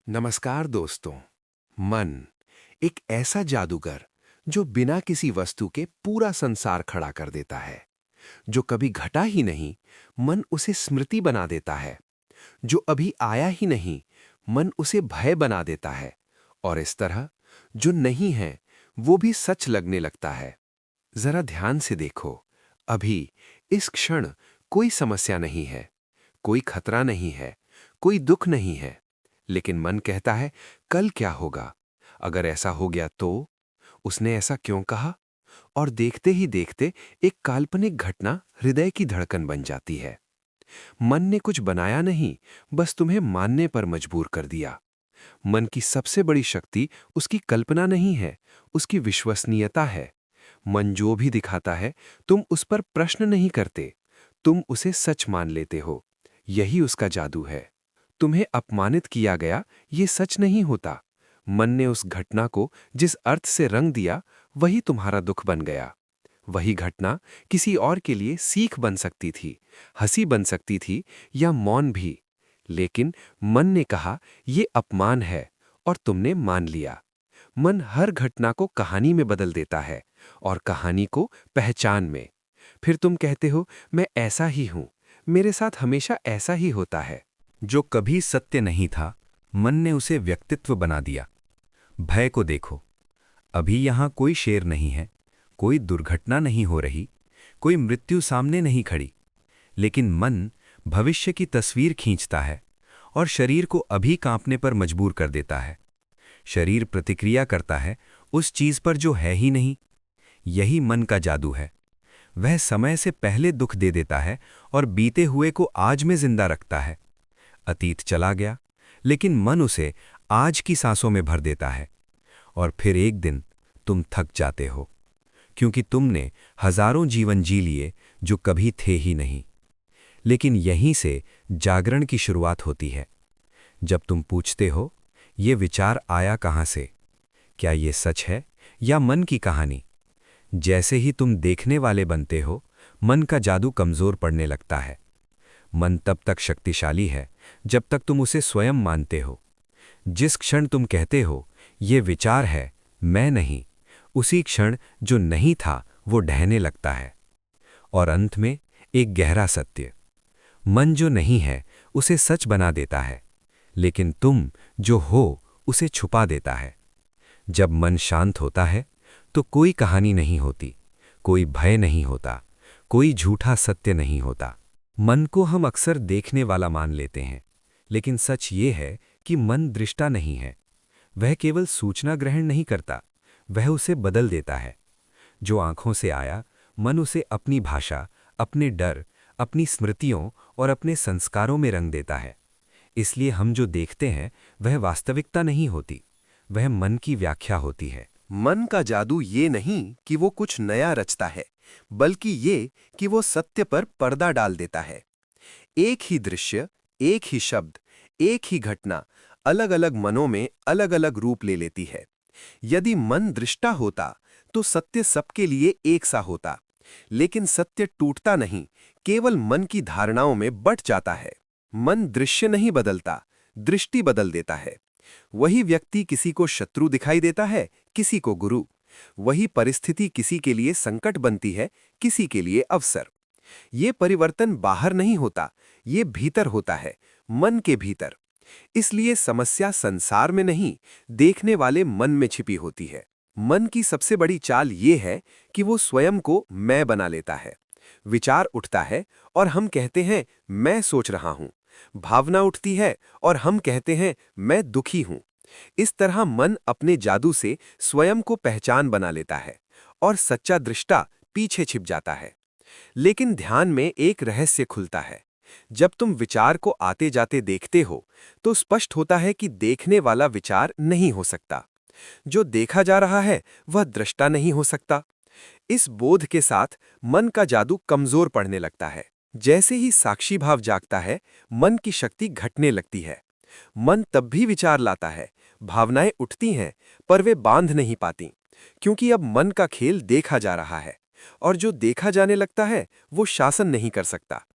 नमस्कार दोस्तों। मन एक ऐसा जादूगर जो बिना किसी वस्तु के पूरा संसार खड़ा कर देता है। जो कभी घटा ही नहीं, मन उसे स्मृति बना देता है। जो अभी आया ही नहीं, मन उसे भय बना देता है। और इस तरह जो नहीं है वो भी सच लगने लगता है। जरा ध्यान से देखो। अभी इस क्षण कोई समस्या नहीं है, कोई खतरा नहीं है, कोई दुख नहीं है। लेकिन मन कहता है कल क्या होगा, अगर ऐसा हो गया तो। उसने ऐसा क्यों कहा? और देखते ही देखते एक काल्पनिक घटना हृदय की धड़कन बन जाती है। मन ने कुछ बनाया नहीं, बस तुम्हें मानने पर मजबूर कर दिया। मन की सबसे बड़ी शक्ति उसकी कल्पना नहीं है, उसकी विश्वसनीयता है। मन जो भी दिखाता है, तुम उस पर प्रश्न नहीं करते, तुम उसे सच मान लेते हो। यही उसका जादू है। तुम्हें अपमानित किया गया ये सच नहीं होता। मन ने उस घटना को जिस अर्थ से रंग दिया, वही तुम्हारा दुख बन गया। वही घटना किसी और के लिए सीख बन सकती थी, हंसी बन सकती थी, या मौन भी। लेकिन मन ने कहा ये अपमान है, और तुमने मान लिया। मन हर घटना को कहानी में बदल देता है, और कहानी को पहचान में। फिर तुम कहते हो मैं ऐसा ही हूं, मेरे साथ हमेशा ऐसा ही होता है। जो कभी सत्य नहीं था, मन ने उसे व्यक्तित्व बना दिया। भय को देखो, अभी यहां कोई शेर नहीं है, कोई दुर्घटना नहीं हो रही, कोई मृत्यु सामने नहीं खड़ी। लेकिन मन भविष्य की तस्वीर खींचता है और शरीर को अभी कांपने पर मजबूर कर देता है। शरीर प्रतिक्रिया करता है उस चीज पर जो है ही नहीं। यही मन का जादू है। वह समय से पहले दुख दे देता है और बीते हुए को आज में जिंदा रखता है। अतीत चला गया, लेकिन मन उसे आज की सांसों में भर देता है। और फिर एक दिन तुम थक जाते हो, क्योंकि तुमने हजारों जीवन जी लिए जो कभी थे ही नहीं। लेकिन यहीं से जागरण की शुरुआत होती है। जब तुम पूछते हो ये विचार आया कहाँ से, क्या ये सच है या मन की कहानी। जैसे ही तुम देखने वाले बनते हो, मन का जादू कमजोर पड़ने लगता है। मन तब तक शक्तिशाली है जब तक तुम उसे स्वयं मानते हो। जिस क्षण तुम कहते हो ये विचार है, मैं नहीं, उसी क्षण जो नहीं था वो ढहने लगता है। और अंत में एक गहरा सत्य, मन जो नहीं है उसे सच बना देता है, लेकिन तुम जो हो उसे छुपा देता है। जब मन शांत होता है तो कोई कहानी नहीं होती, कोई भय नहीं होता, कोई झूठा सत्य नहीं होता। मन को हम अक्सर देखने वाला मान लेते हैं, लेकिन सच ये है कि मन दृष्टा नहीं है। वह केवल सूचना ग्रहण नहीं करता, वह उसे बदल देता है। जो आंखों से आया, मन उसे अपनी भाषा, अपने डर, अपनी स्मृतियों और अपने संस्कारों में रंग देता है। इसलिए हम जो देखते हैं वह वास्तविकता नहीं होती, वह मन की व्याख्या होती है। मन का जादू ये नहीं कि वो कुछ नया रचता है, बल्कि ये कि वो सत्य पर पर्दा डाल देता है। एक ही दृश्य, एक ही शब्द, एक ही घटना अलग अलग मनों में अलग अलग रूप ले लेती है। यदि मन दृष्टा होता तो सत्य सबके लिए एक सा होता। लेकिन सत्य टूटता नहीं, केवल मन की धारणाओं में बंट जाता है। मन दृश्य नहीं बदलता, दृष्टि बदल देता है। वही व्यक्ति किसी को शत्रु दिखाई देता है, किसी को गुरु। वही परिस्थिति किसी के लिए संकट बनती है, किसी के लिए अवसर। ये परिवर्तन बाहर नहीं होता, ये भीतर होता है, मन के भीतर। इसलिए समस्या संसार में नहीं, देखने वाले मन में छिपी होती है। मन की सबसे बड़ी चाल ये है कि वो स्वयं को मैं बना लेता है। विचार उठता है और हम कहते हैं मैं सोच रहा हूं। भावना उठती है और हम कहते हैं मैं दुखी हूं। इस तरह मन अपने जादू से स्वयं को पहचान बना लेता है, और सच्चा दृष्टा पीछे छिप जाता है। लेकिन ध्यान में एक रहस्य खुलता है। जब तुम विचार को आते जाते देखते हो तो स्पष्ट होता है कि देखने वाला विचार नहीं हो सकता। जो देखा जा रहा है वह दृष्टा नहीं हो सकता। इस बोध के साथ मन का जादू कमजोर पड़ने लगता है। जैसे ही साक्षी भाव जागता है, मन की शक्ति घटने लगती है। मन तब भी विचार लाता है, भावनाएं उठती हैं, पर वे बांध नहीं पाती, क्योंकि अब मन का खेल देखा जा रहा है। और जो देखा जाने लगता है वो शासन नहीं कर सकता।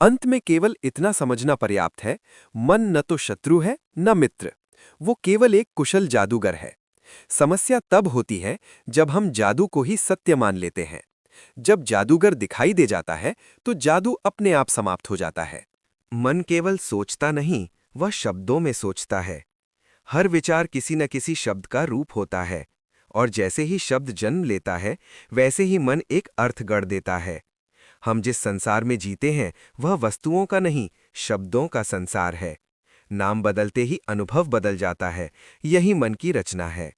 अंत में केवल इतना समझना पर्याप्त है, मन न तो शत्रु है न मित्र। वो केवल एक कुशल जादूगर है। समस्या तब होती है जब हम जादू को ही सत्य मान लेते हैं। जब जादूगर दिखाई दे जाता है तो जादू अपने आप समाप्त हो जाता है। मन केवल सोचता नहीं, वह शब्दों में सोचता है। हर विचार किसी न किसी शब्द का रूप होता है, और जैसे ही शब्द जन्म लेता है वैसे ही मन एक अर्थ गढ़ देता है। हम जिस संसार में जीते हैं वह वस्तुओं का नहीं, शब्दों का संसार है। नाम बदलते ही अनुभव बदल जाता है, यही मन की रचना है।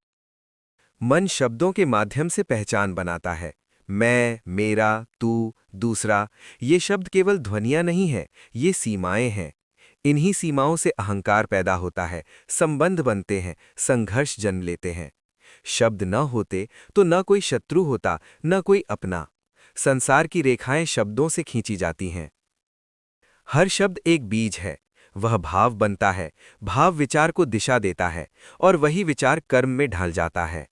मन शब्दों के माध्यम से पहचान बनाता है। मैं, मेरा, तू, दूसरा, ये शब्द केवल ध्वनियां नहीं हैं, ये सीमाएं हैं। इन्हीं सीमाओं से अहंकार पैदा होता है, संबंध बनते हैं, संघर्ष जन्म लेते हैं। शब्द न होते तो न कोई शत्रु होता, न कोई अपना। संसार की रेखाएं शब्दों से खींची जाती हैं। हर शब्द एक बीज है, वह भाव बनता है, भाव विचार को दिशा देता है, और वही विचार कर्म में ढल जाता है।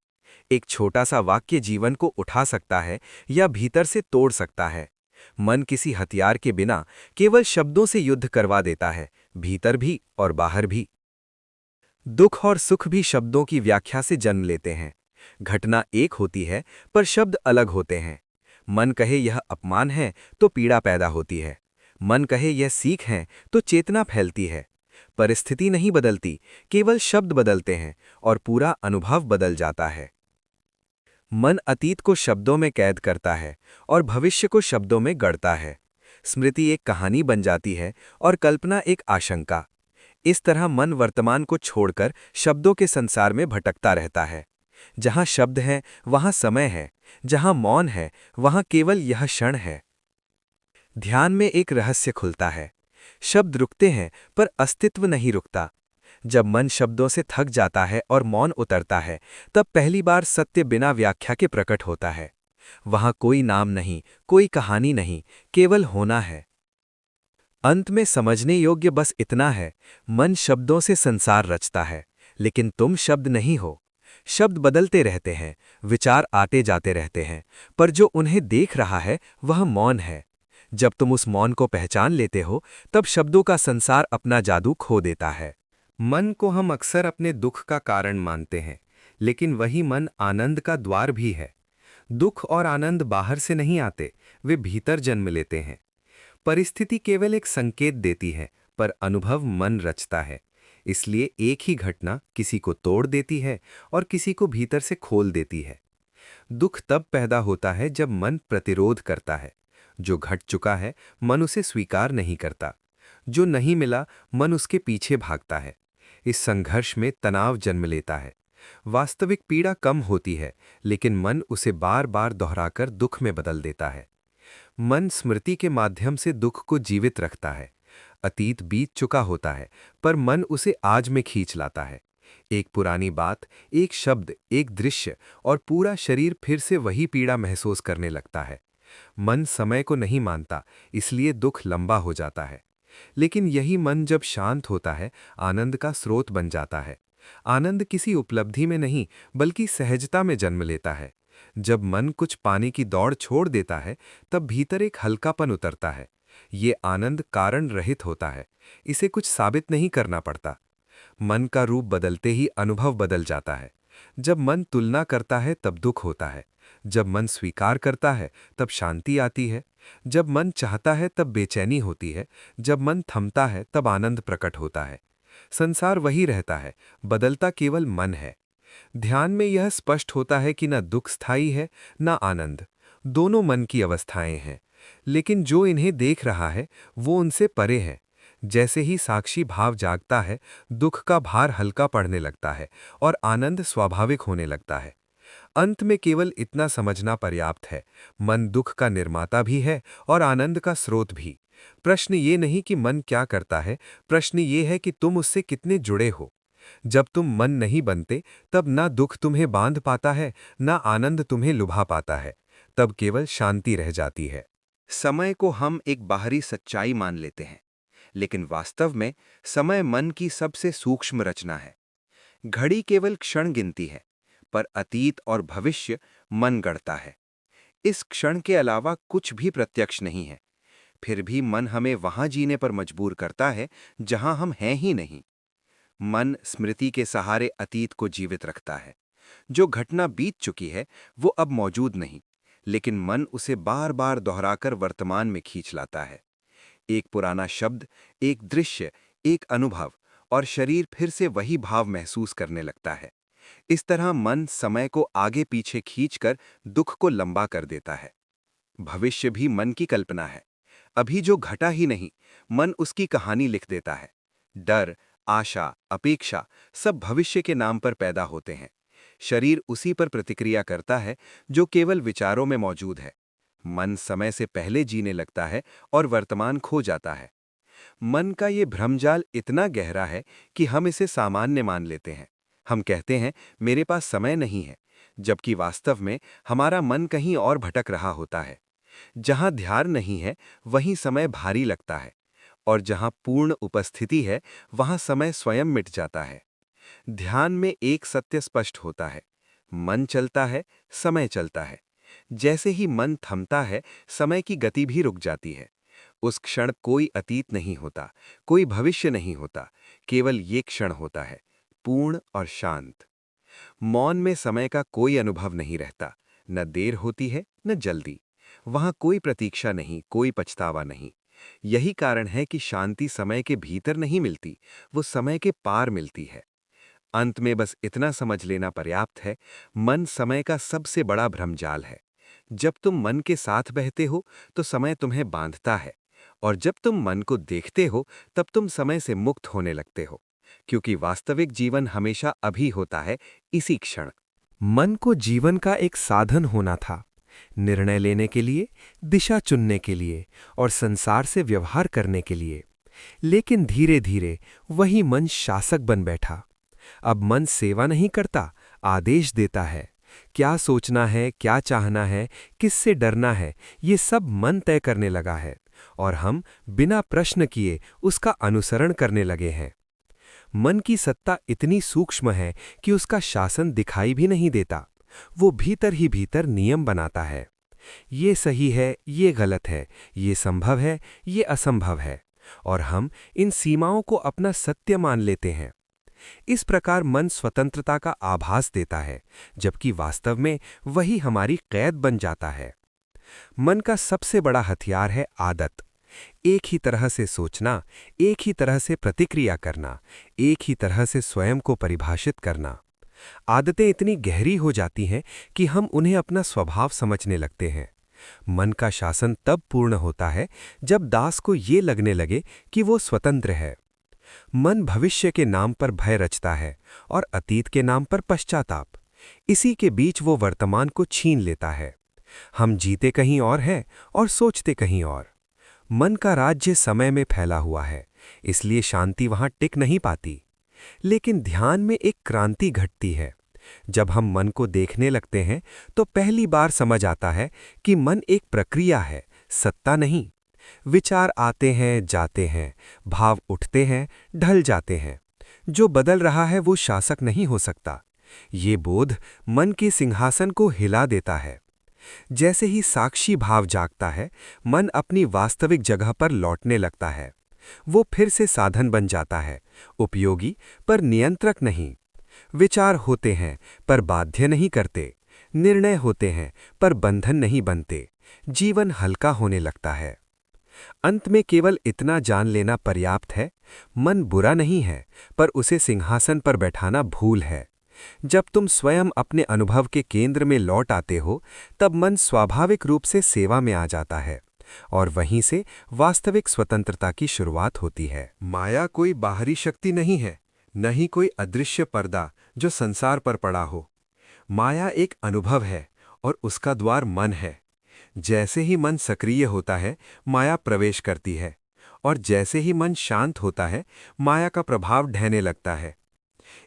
एक छोटा सा वाक्य जीवन को उठा सकता है या भीतर से तोड़ सकता है। मन किसी हथियार के बिना केवल शब्दों से युद्ध करवा देता है, भीतर भी और बाहर भी। दुख और सुख भी शब्दों की व्याख्या से जन्म लेते हैं। घटना एक होती है पर शब्द अलग होते हैं। मन कहे यह अपमान है तो पीड़ा पैदा होती है। मन कहे यह सीख है तो चेतना फैलती है। परिस्थिति नहीं बदलती, केवल शब्द बदलते हैं और पूरा अनुभव बदल जाता है। मन अतीत को शब्दों में कैद करता है और भविष्य को शब्दों में गढ़ता है। स्मृति एक कहानी बन जाती है और कल्पना एक आशंका। इस तरह मन वर्तमान को छोड़कर शब्दों के संसार में भटकता रहता है। जहां शब्द है वहां समय है, जहां मौन है वहां केवल यह क्षण है। ध्यान में एक रहस्य खुलता है। शब्द रुकते हैं पर अस्तित्व नहीं रुकता। जब मन शब्दों से थक जाता है और मौन उतरता है, तब पहली बार सत्य बिना व्याख्या के प्रकट होता है। वहां कोई नाम नहीं, कोई कहानी नहीं, केवल होना है। अंत में समझने योग्य बस इतना है, मन शब्दों से संसार रचता है, लेकिन तुम शब्द नहीं हो। शब्द बदलते रहते हैं, विचार आते जाते रहते हैं, पर जो उन्हें देख रहा है वह मौन है। जब तुम उस मौन को पहचान लेते हो, तब शब्दों का संसार अपना जादू खो देता है। मन को हम अक्सर अपने दुख का कारण मानते हैं, लेकिन वही मन आनंद का द्वार भी है। दुख और आनंद बाहर से नहीं आते, वे भीतर जन्म लेते हैं। परिस्थिति केवल एक संकेत देती है, पर अनुभव मन रचता है। इसलिए एक ही घटना किसी को तोड़ देती है और किसी को भीतर से खोल देती है। दुख तब पैदा होता है जब मन प्रतिरोध करता है। जो घट चुका है मन उसे स्वीकार नहीं करता। जो नहीं मिला मन उसके पीछे भागता है। इस संघर्ष में तनाव जन्म लेता है। वास्तविक पीड़ा कम होती है, लेकिन मन उसे बार बार दोहराकर दुख में बदल देता है। मन स्मृति के माध्यम से दुख को जीवित रखता है। अतीत बीत चुका होता है, पर मन उसे आज में खींच लाता है। एक पुरानी बात, एक शब्द, एक दृश्य, और पूरा शरीर फिर से वही पीड़ा महसूस करने लगता है। मन समय को नहीं मानता, इसलिए दुख लंबा हो जाता है। लेकिन यही मन जब शांत होता है, आनंद का स्रोत बन जाता है। आनंद किसी उपलब्धि में नहीं, बल्कि सहजता में जन्म लेता है। जब मन कुछ पाने की दौड़ छोड़ देता है, तब भीतर एक हल्कापन उतरता है। ये आनंद कारण रहित होता है, इसे कुछ साबित नहीं करना पड़ता। मन का रूप बदलते ही अनुभव बदल जाता है। जब मन तुलना करता है तब दुख होता है। जब मन स्वीकार करता है तब शांति आती है। जब मन चाहता है तब बेचैनी होती है। जब मन थमता है तब आनंद प्रकट होता है। संसार वही रहता है, बदलता केवल मन है। ध्यान में यह स्पष्ट होता है कि न दुख स्थायी है, न आनंद। दोनों मन की अवस्थाएं हैं, लेकिन जो इन्हें देख रहा है वो उनसे परे है। जैसे ही साक्षी भाव जागता है, दुख का भार हल्का पड़ने लगता है और आनंद स्वाभाविक होने लगता है। अंत में केवल इतना समझना पर्याप्त है, मन दुख का निर्माता भी है और आनंद का स्रोत भी। प्रश्न ये नहीं कि मन क्या करता है, प्रश्न ये है कि तुम उससे कितने जुड़े हो। जब तुम मन नहीं बनते, तब ना दुख तुम्हें बांध पाता है, ना आनंद तुम्हें लुभा पाता है। तब केवल शांति रह जाती है। समय को हम एक बाहरी सच्चाई मान लेते हैं, लेकिन वास्तव में समय मन की सबसे सूक्ष्म रचना है। घड़ी केवल क्षण गिनती है, पर अतीत और भविष्य मन गढ़ता है। इस क्षण के अलावा कुछ भी प्रत्यक्ष नहीं है। फिर भी मन हमें वहां जीने पर मजबूर करता है जहां हम हैं ही नहीं। मन स्मृति के सहारे अतीत को जीवित रखता है। जो घटना बीत चुकी है वो अब मौजूद नहीं, लेकिन मन उसे बार बार दोहराकर वर्तमान में खींच लाता है। एक पुराना शब्द, एक दृश्य, एक अनुभव, और शरीर फिर से वही भाव महसूस करने लगता है। इस तरह मन समय को आगे पीछे खींचकर दुख को लंबा कर देता है। भविष्य भी मन की कल्पना है। अभी जो घटा ही नहीं, मन उसकी कहानी लिख देता है। डर, आशा, अपेक्षा सब भविष्य के नाम पर पैदा होते हैं। शरीर उसी पर प्रतिक्रिया करता है जो केवल विचारों में मौजूद है। मन समय से पहले जीने लगता है और वर्तमान खो जाता है। मन का ये भ्रमजाल इतना गहरा है कि हम इसे सामान्य मान लेते हैं। हम कहते हैं मेरे पास समय नहीं है, जबकि वास्तव में हमारा मन कहीं और भटक रहा होता है। जहां ध्यान नहीं है वहीं समय भारी लगता है, और जहां पूर्ण उपस्थिति है वहां समय स्वयं मिट जाता है। ध्यान में एक सत्य स्पष्ट होता है, मन चलता है, समय चलता है। जैसे ही मन थमता है, समय की गति भी रुक जाती है। उस क्षण कोई अतीत नहीं होता, कोई भविष्य नहीं होता, केवल ये क्षण होता है, पूर्ण और शांत। मौन में समय का कोई अनुभव नहीं रहता, न देर होती है न जल्दी। वहां कोई प्रतीक्षा नहीं, कोई पछतावा नहीं। यही कारण है कि शांति समय के भीतर नहीं मिलती, वो समय के पार मिलती है। अंत में बस इतना समझ लेना पर्याप्त है, मन समय का सबसे बड़ा भ्रमजाल है। जब तुम मन के साथ बहते हो तो समय तुम्हें बांधता है, और जब तुम मन को देखते हो तब तुम समय से मुक्त होने लगते हो, क्योंकि वास्तविक जीवन हमेशा अभी होता है, इसी क्षण। मन को जीवन का एक साधन होना था, निर्णय लेने के लिए, दिशा चुनने के लिए और संसार से व्यवहार करने के लिए। लेकिन धीरे धीरे वही मन शासक बन बैठा। अब मन सेवा नहीं करता, आदेश देता है। क्या सोचना है, क्या चाहना है, किससे डरना है, ये सब मन तय करने लगा है, और हम बिना प्रश्न किए उसका अनुसरण करने लगे हैं। मन की सत्ता इतनी सूक्ष्म है कि उसका शासन दिखाई भी नहीं देता। वो भीतर ही भीतर नियम बनाता है। ये सही है, ये गलत है, ये संभव है, ये असंभव है, और हम इन सीमाओं को अपना सत्य मान लेते हैं। इस प्रकार मन स्वतंत्रता का आभास देता है, जबकि वास्तव में वही हमारी कैद बन जाता है। मन का सबसे बड़ा हथियार है आदत। एक ही तरह से सोचना, एक ही तरह से प्रतिक्रिया करना, एक ही तरह से स्वयं को परिभाषित करना। आदतें इतनी गहरी हो जाती हैं कि हम उन्हें अपना स्वभाव समझने लगते हैं। मन का शासन तब पूर्ण होता है जब दास को ये लगने लगे कि वो स्वतंत्र है। मन भविष्य के नाम पर भय रचता है और अतीत के नाम पर पश्चाताप। इसी के बीच वो वर्तमान को छीन लेता है। हम जीते कहीं और हैं और सोचते कहीं और। मन का राज्य समय में फैला हुआ है, इसलिए शांति वहां टिक नहीं पाती। लेकिन ध्यान में एक क्रांति घटती है। जब हम मन को देखने लगते हैं तो पहली बार समझ आता है कि मन एक प्रक्रिया है, सत्ता नहीं। विचार आते हैं, जाते हैं, भाव उठते हैं, ढल जाते हैं। जो बदल रहा है वो शासक नहीं हो सकता। ये बोध मन के सिंहासन को हिला देता है। जैसे ही साक्षी भाव जागता है, मन अपनी वास्तविक जगह पर लौटने लगता है। वो फिर से साधन बन जाता है, उपयोगी पर नियंत्रक नहीं। विचार होते हैं पर बाध्य नहीं करते, निर्णय होते हैं पर बंधन नहीं बनते। जीवन हल्का होने लगता है। अंत में केवल इतना जान लेना पर्याप्त है, मन बुरा नहीं है, पर उसे सिंहासन पर बैठाना भूल है। जब तुम स्वयं अपने अनुभव के केंद्र में लौट आते हो, तब मन स्वाभाविक रूप से सेवा में आ जाता है, और वहीं से वास्तविक स्वतंत्रता की शुरुआत होती है। माया कोई बाहरी शक्ति नहीं है, न ही कोई अदृश्य पर्दा जो संसार पर पड़ा हो। माया एक अनुभव है, और उसका द्वार मन है। जैसे ही मन सक्रिय होता है, माया प्रवेश करती है, और जैसे ही मन शांत होता है, माया का प्रभाव ढहने लगता है।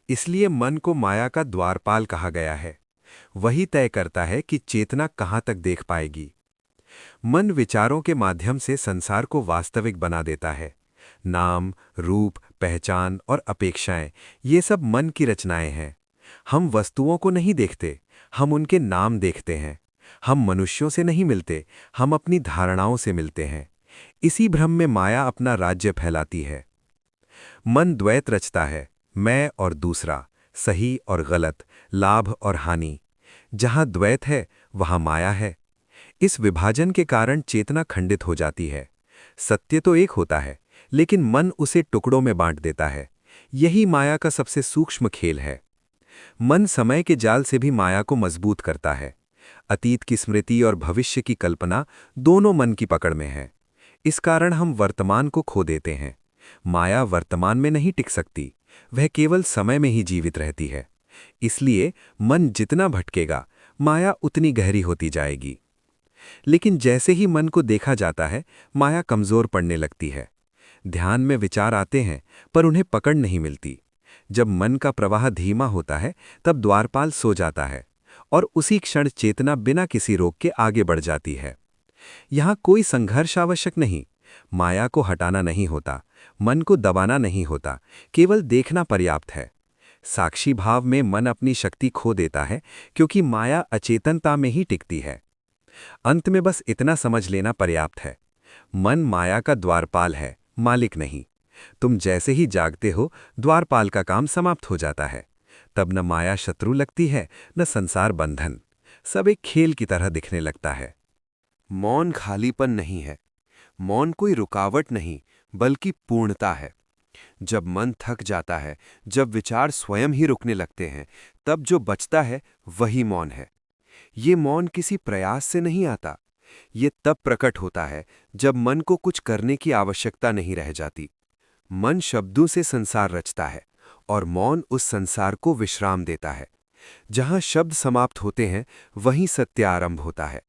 इसलिए मन को माया का द्वारपाल कहा गया है। वही तय करता है कि चेतना कहाँ तक देख पाएगी। मन विचारों के माध्यम से संसार को वास्तविक बना देता है। नाम, रूप, पहचान और अपेक्षाएं, ये सब मन की रचनाएं हैं। हम वस्तुओं को नहीं देखते, हम उनके नाम देखते हैं। हम मनुष्यों से नहीं मिलते, हम अपनी धारणाओं से मिलते हैं। इसी भ्रम में माया अपना राज्य फैलाती है। मन द्वैत रचता है, मैं और दूसरा, सही और गलत, लाभ और हानि। जहां द्वैत है वहां माया है। इस विभाजन के कारण चेतना खंडित हो जाती है। सत्य तो एक होता है, लेकिन मन उसे टुकड़ों में बांट देता है। यही माया का सबसे सूक्ष्म खेल है। मन समय के जाल से भी माया को मजबूत करता है। अतीत की स्मृति और भविष्य की कल्पना दोनों मन की पकड़ में है। इस कारण हम वर्तमान को खो देते हैं। माया वर्तमान में नहीं टिक सकती, वह केवल समय में ही जीवित रहती है। इसलिए मन जितना भटकेगा, माया उतनी गहरी होती जाएगी। लेकिन जैसे ही मन को देखा जाता है, माया कमजोर पड़ने लगती है। ध्यान में विचार आते हैं, पर उन्हें पकड़ नहीं मिलती। जब मन का प्रवाह धीमा होता है, तब द्वारपाल सो जाता है और उसी क्षण चेतना बिना किसी रोक के आगे बढ़ जाती है। यहां कोई संघर्ष आवश्यक नहीं। माया को हटाना नहीं होता, मन को दबाना नहीं होता, केवल देखना पर्याप्त है। साक्षी भाव में मन अपनी शक्ति खो देता है, क्योंकि माया अचेतनता में ही टिकती है। अंत में बस इतना समझ लेना पर्याप्त है। मन माया का द्वारपाल है, मालिक नहीं। तुम जैसे ही जागते हो, द्वारपाल का काम समाप्त हो जाता है। तब न माया शत्रु लगती है, न संसार बंधन। सब एक खेल की तरह दिखने लगता है। मौन खालीपन नहीं है। मौन कोई रुकावट नहीं, बल्कि पूर्णता है। जब मन थक जाता है, जब विचार स्वयं ही रुकने लगते हैं, तब जो बचता है वही मौन है। ये मौन किसी प्रयास से नहीं आता। ये तब प्रकट होता है जब मन को कुछ करने की आवश्यकता नहीं रह जाती। मन शब्दों से संसार रचता है और मौन उस संसार को विश्राम देता है। जहां शब्द समाप्त होते हैं, वहीं सत्य आरंभ होता है।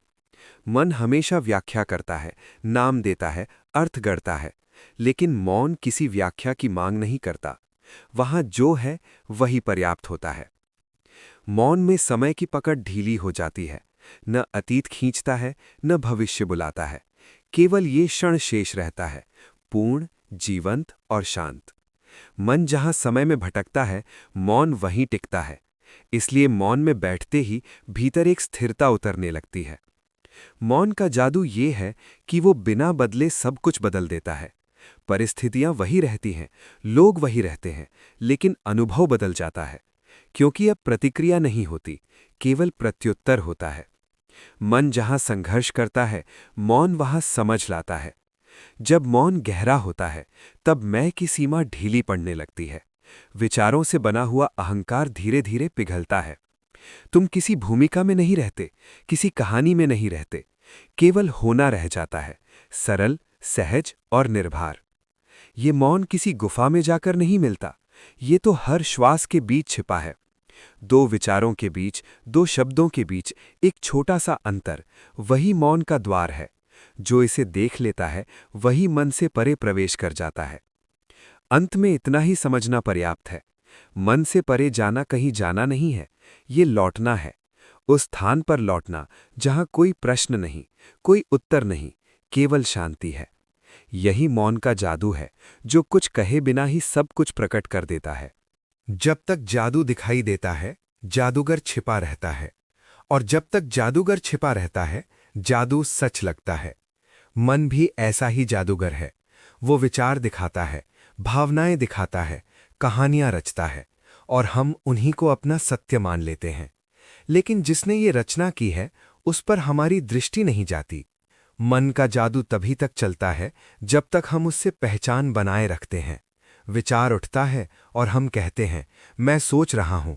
मन हमेशा व्याख्या करता है, नाम देता है, अर्थ गढ़ता है, लेकिन मौन किसी व्याख्या की मांग नहीं करता। वहां जो है वही पर्याप्त होता है। मौन में समय की पकड़ ढीली हो जाती है। न अतीत खींचता है, न भविष्य बुलाता है। केवल ये क्षण शेष रहता है, पूर्ण, जीवंत और शांत। मन जहां समय में भटकता है, मौन वहीं टिकता है। इसलिए मौन में बैठते ही भीतर एक स्थिरता उतरने लगती है। मौन का जादू ये है कि वो बिना बदले सब कुछ बदल देता है। परिस्थितियां वही रहती हैं, लोग वही रहते हैं, लेकिन अनुभव बदल जाता है। क्योंकि अब प्रतिक्रिया नहीं होती, केवल प्रत्युत्तर होता है। मन जहां संघर्ष करता है, मौन वहां समझ लाता है। जब मौन गहरा होता है, तब मैं की सीमा ढीली पड़ने लगती है। विचारों से बना हुआ अहंकार धीरे धीरे पिघलता है। तुम किसी भूमिका में नहीं रहते, किसी कहानी में नहीं रहते। केवल होना रह जाता है, सरल, सहज और निर्भर। ये मौन किसी गुफा में जाकर नहीं मिलता, ये तो हर श्वास के बीच छिपा है। दो विचारों के बीच, दो शब्दों के बीच एक छोटा सा अंतर, वही मौन का द्वार है। जो इसे देख लेता है, वही मन से परे प्रवेश कर जाता है। अंत में इतना ही समझना पर्याप्त है। मन से परे जाना कहीं जाना नहीं है, ये लौटना है। उस स्थान पर लौटना जहां कोई प्रश्न नहीं, कोई उत्तर नहीं, केवल शांति है। यही मौन का जादू है, जो कुछ कहे बिना ही सब कुछ प्रकट कर देता है। जब तक जादू दिखाई देता है, जादूगर छिपा रहता है। और जब तक जादूगर छिपा रहता है, जादू सच लगता है। मन भी ऐसा ही जादूगर है। वो विचार दिखाता है, भावनाएं दिखाता है, कहानियां रचता है, और हम उन्हीं को अपना सत्य मान लेते हैं। लेकिन जिसने ये रचना की है, उस पर हमारी दृष्टि नहीं जाती। मन का जादू तभी तक चलता है जब तक हम उससे पहचान बनाए रखते हैं। विचार उठता है और हम कहते हैं, मैं सोच रहा हूं।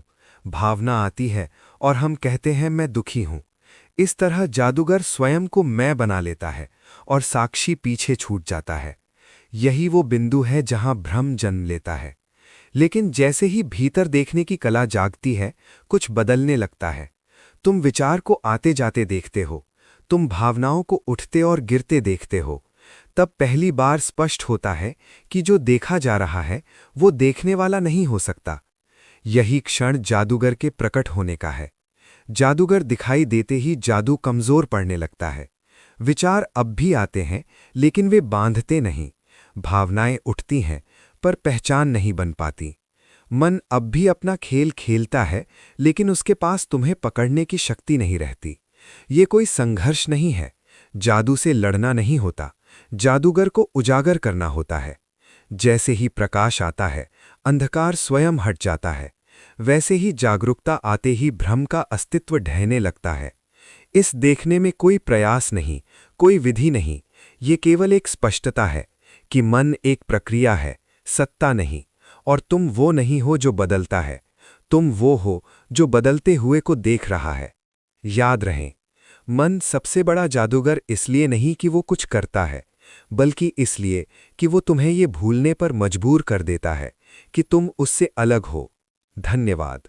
भावना आती है और हम कहते हैं, मैं दुखी हूं। इस तरह जादूगर स्वयं को मैं बना लेता है और साक्षी पीछे छूट जाता है। यही वो बिंदु है जहां भ्रम जन्म लेता है। लेकिन जैसे ही भीतर देखने की कला जागती है, कुछ बदलने लगता है। तुम विचार को आते जाते देखते हो, तुम भावनाओं को उठते और गिरते देखते हो। तब पहली बार स्पष्ट होता है कि जो देखा जा रहा है, वो देखने वाला नहीं हो सकता। यही क्षण जादूगर के प्रकट होने का है। जादूगर दिखाई देते ही जादू कमजोर पड़ने लगता है। विचार अब भी आते हैं, लेकिन वे बांधते नहीं। भावनाएं उठती हैं, पर पहचान नहीं बन पाती। मन अब भी अपना खेल खेलता है, लेकिन उसके पास तुम्हें पकड़ने की शक्ति नहीं रहती। ये कोई संघर्ष नहीं है। जादू से लड़ना नहीं होता, जादूगर को उजागर करना होता है। जैसे ही प्रकाश आता है, अंधकार स्वयं हट जाता है, वैसे ही जागरूकता आते ही भ्रम का अस्तित्व ढहने लगता है। इस देखने में कोई प्रयास नहीं, कोई विधि नहीं, ये केवल एक स्पष्टता है कि मन एक प्रक्रिया है, सत्ता नहीं, और तुम वो नहीं हो जो बदलता है, तुम वो हो जो बदलते हुए को देख रहा है। याद रहें, मन सबसे बड़ा जादूगर इसलिए नहीं कि वो कुछ करता है, बल्कि इसलिए कि वो तुम्हें ये भूलने पर मजबूर कर देता है कि तुम उससे अलग हो। धन्यवाद।